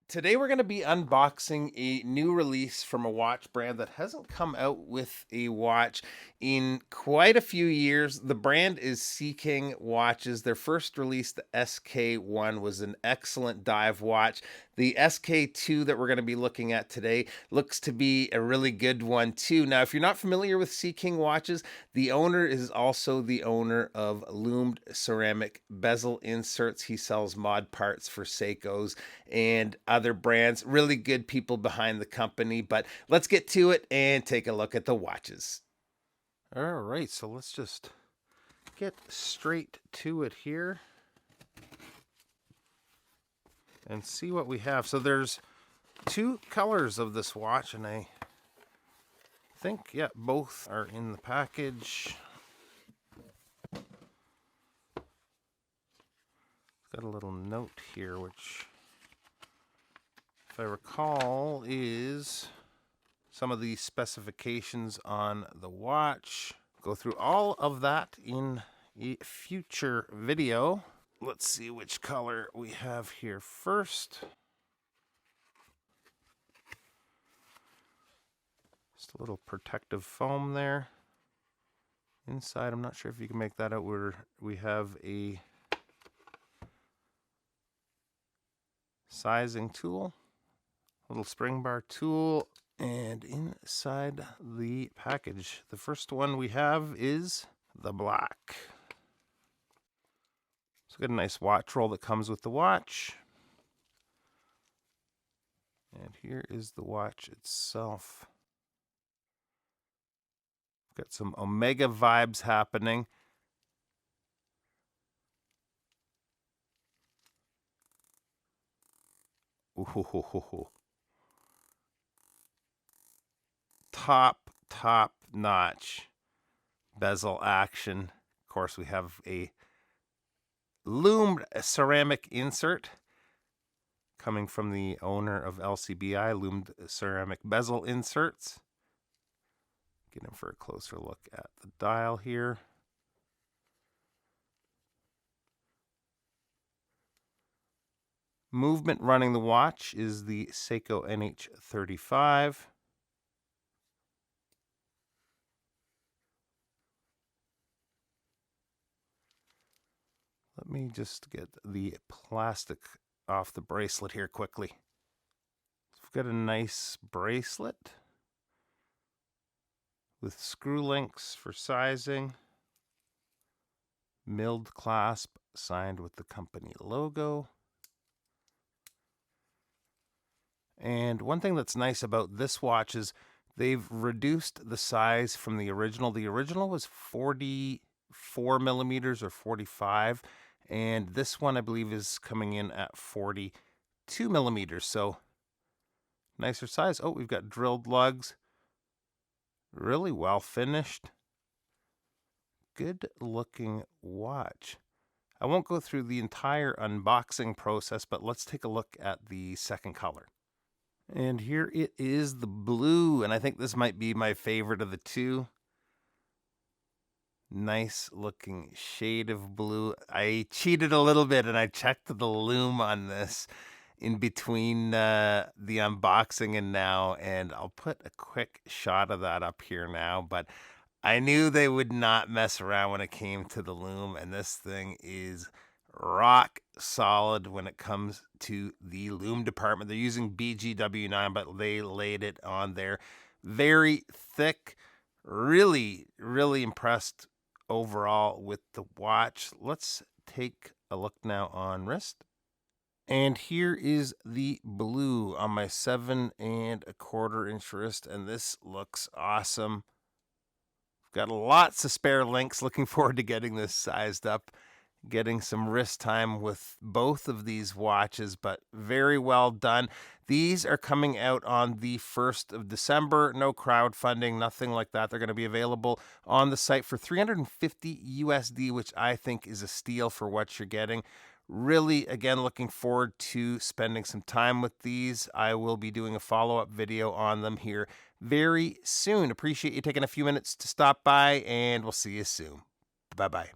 Today we're going to be unboxing a new release from a watch brand that hasn't come out with a watch in quite a few years. The brand is Sea King watches. Their first release, the SK-1, was an excellent dive watch. The SK-2 that we're going to be looking at today looks to be a really good one too. Now, if you're not familiar with Sea King watches, the owner is also the owner of loomed ceramic bezel inserts. He sells mod parts for Seikos and other brands. Really good people behind the company. But let's get to it and take a look at the watches. All right, so let's just get straight to it here and see what we have. So there's two colors of this watch, and I think, yeah, both are in the package. It's got a little note here, which, if I recall, is some of the specifications on the watch. Go through all of that in a future video. Let's see which color we have here first. Just a little protective foam there. Inside, I'm not sure if you can make that out, where we have a sizing tool, little spring bar tool, and inside the package, the first one we have is the black. So got a nice watch roll that comes with the watch. And here is the watch itself. Got some Omega vibes happening. Ooh. Top notch bezel action. Of course, we have a loomed ceramic insert coming from the owner of LCBI, loomed ceramic bezel inserts. Get in for a closer look at the dial here. Movement running the watch is the Seiko NH35. Let me just get the plastic off the bracelet here quickly. We've got a nice bracelet with screw links for sizing, milled clasp signed with the company logo. And one thing that's nice about this watch is they've reduced the size from the original. The original was 44 millimeters or 45, and this one I believe is coming in at 42 millimeters, so nicer size. Oh, we've got drilled lugs. Really well finished. Good looking watch. I won't go through the entire unboxing process, but let's take a look at the second color. And here it is, the blue, and I think this might be my favorite of the two. Nice looking shade of blue. I cheated a little bit and I checked the lume on this in between the unboxing and now, and I'll put a quick shot of that up here now, but I knew they would not mess around when it came to the lume, and this thing is rock solid when it comes to the lume department. They're using BGW9, but they laid it on there. Very thick. Really impressed overall with the watch. Let's take a look now on wrist. And here is the blue on my 7 1/4 inch wrist, and this looks awesome. Got lots of spare links. Looking forward to getting this sized up, getting some wrist time with both of these watches, but very well done. These are coming out on the 1st of December. No crowdfunding, nothing like that. They're going to be available on the site for $350 USD, which I think is a steal for what you're getting. Really, again, looking forward to spending some time with these. I will be doing a follow-up video on them here very soon. Appreciate you taking a few minutes to stop by, and we'll see you soon. Bye-bye.